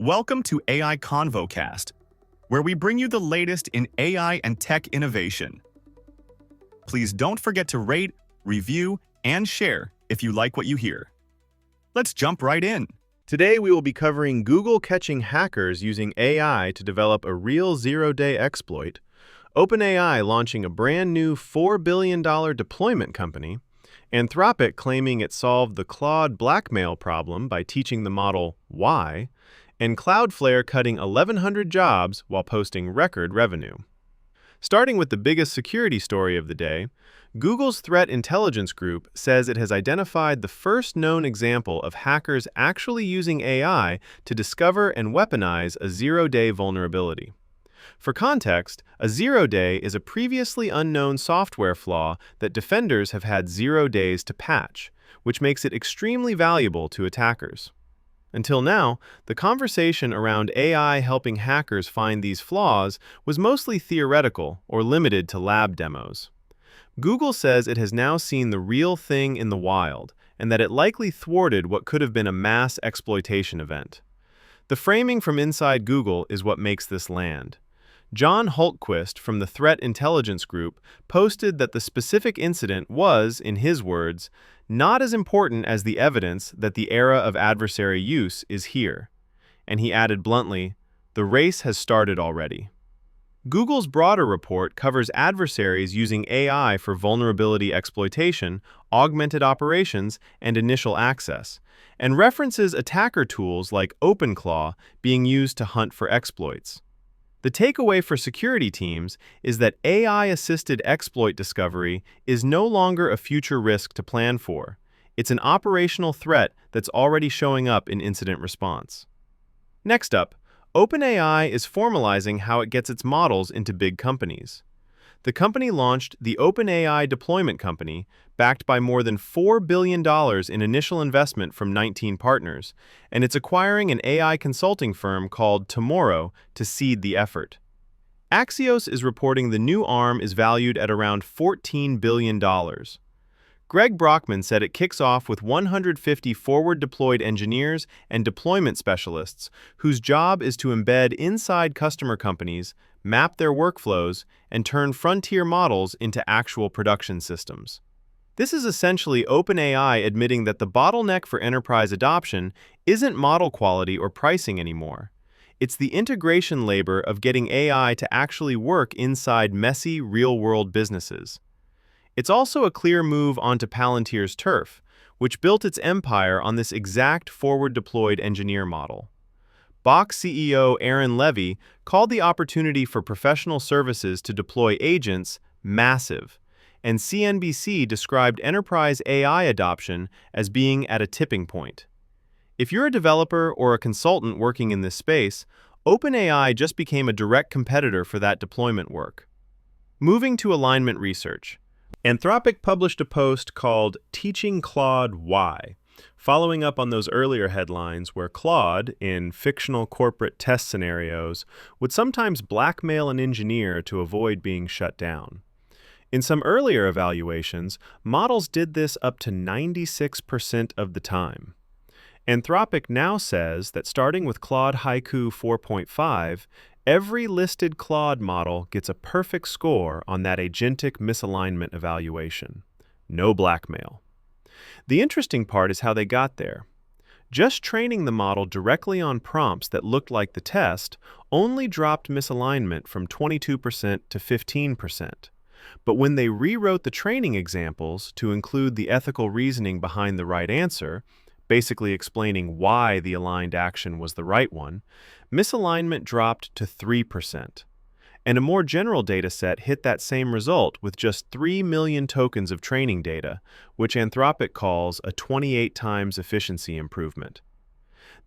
Welcome to AI ConvoCast, where we bring you the latest in AI and tech innovation. Please don't forget to rate, review, and share if you like what you hear. Let's jump right in. Today we will be covering Google catching hackers using AI to develop a real zero-day exploit, OpenAI launching a brand new $4 billion deployment company, Anthropic claiming it solved the Claude blackmail problem by teaching the model why, and Cloudflare cutting 1,100 jobs while posting record revenue. Starting with the biggest security story of the day, Google's Threat Intelligence Group says it has identified the first known example of hackers actually using AI to discover and weaponize a zero-day vulnerability. For context, a zero-day is a previously unknown software flaw that defenders have had 0 days to patch, which makes it extremely valuable to attackers. Until now, the conversation around AI helping hackers find these flaws was mostly theoretical or limited to lab demos. Google says it has now seen the real thing in the wild, and that it likely thwarted what could have been a mass exploitation event. The framing from inside Google is what makes this land. John Hultquist from the Threat Intelligence Group posted that the specific incident was, in his words, not as important as the evidence that the era of adversary use is here. And he added bluntly, "The race has started already." Google's broader report covers adversaries using AI for vulnerability exploitation, augmented operations, and initial access, and references attacker tools like OpenClaw being used to hunt for exploits. The takeaway for security teams is that AI-assisted exploit discovery is no longer a future risk to plan for. It's an operational threat that's already showing up in incident response. Next up, OpenAI is formalizing how it gets its models into big companies. The company launched the OpenAI Deployment Company, backed by more than $4 billion in initial investment from 19 partners, and it's acquiring an AI consulting firm called Tomorrow to seed the effort. Axios is reporting the new arm is valued at around $14 billion. Greg Brockman said it kicks off with 150 forward-deployed engineers and deployment specialists whose job is to embed inside customer companies, map their workflows, and turn frontier models into actual production systems. This is essentially OpenAI admitting that the bottleneck for enterprise adoption isn't model quality or pricing anymore. It's the integration labor of getting AI to actually work inside messy, real-world businesses. It's also a clear move onto Palantir's turf, which built its empire on this exact forward-deployed engineer model. Box CEO Aaron Levy called the opportunity for professional services to deploy agents massive, and CNBC described enterprise AI adoption as being at a tipping point. If you're a developer or a consultant working in this space, OpenAI just became a direct competitor for that deployment work. Moving to alignment research, Anthropic published a post called Teaching Claude Why, following up on those earlier headlines where Claude, in fictional corporate test scenarios, would sometimes blackmail an engineer to avoid being shut down. In some earlier evaluations, models did this up to 96% of the time. Anthropic now says that starting with Claude Haiku 4.5, every listed Claude model gets a perfect score on that agentic misalignment evaluation. No blackmail. The interesting part is how they got there. Just training the model directly on prompts that looked like the test only dropped misalignment from 22% to 15%. But when they rewrote the training examples to include the ethical reasoning behind the right answer, basically explaining why the aligned action was the right one, misalignment dropped to 3%. And a more general data set hit that same result with just 3 million tokens of training data, which Anthropic calls a 28 times efficiency improvement.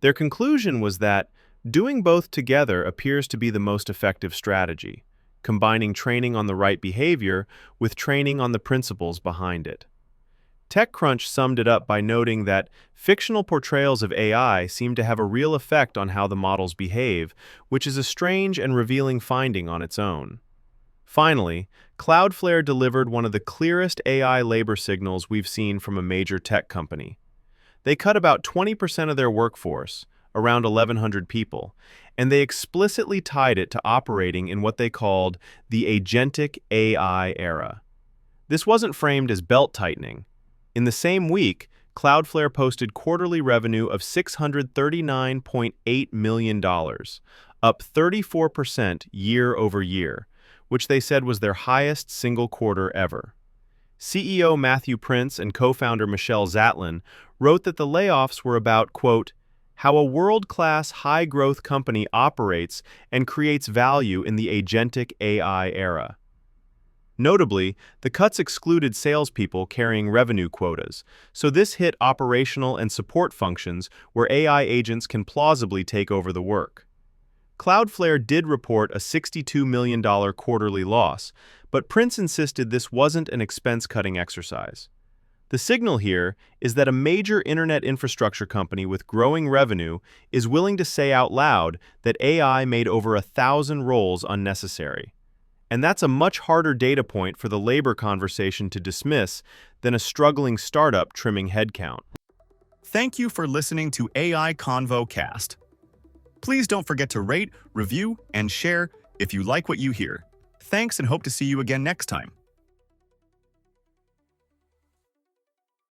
Their conclusion was that doing both together appears to be the most effective strategy, combining training on the right behavior with training on the principles behind it. TechCrunch summed it up by noting that fictional portrayals of AI seem to have a real effect on how the models behave, which is a strange and revealing finding on its own. Finally, Cloudflare delivered one of the clearest AI labor signals we've seen from a major tech company. They cut about 20% of their workforce, around 1,100 people, and they explicitly tied it to operating in what they called the agentic AI era. This wasn't framed as belt-tightening. In the same week, Cloudflare posted quarterly revenue of $639.8 million, up 34% year over year, which they said was their highest single quarter ever. CEO Matthew Prince and co-founder Michelle Zatlyn wrote that the layoffs were about, quote, how a world-class high-growth company operates and creates value in the agentic AI era. Notably, the cuts excluded salespeople carrying revenue quotas, so this hit operational and support functions where AI agents can plausibly take over the work. Cloudflare did report a $62 million quarterly loss, but Prince insisted this wasn't an expense-cutting exercise. The signal here is that a major internet infrastructure company with growing revenue is willing to say out loud that AI made over 1,000 roles unnecessary. And that's a much harder data point for the labor conversation to dismiss than a struggling startup trimming headcount. Thank you for listening to AI Convo Cast. Please don't forget to rate, review, and share if you like what you hear. Thanks and hope to see you again next time.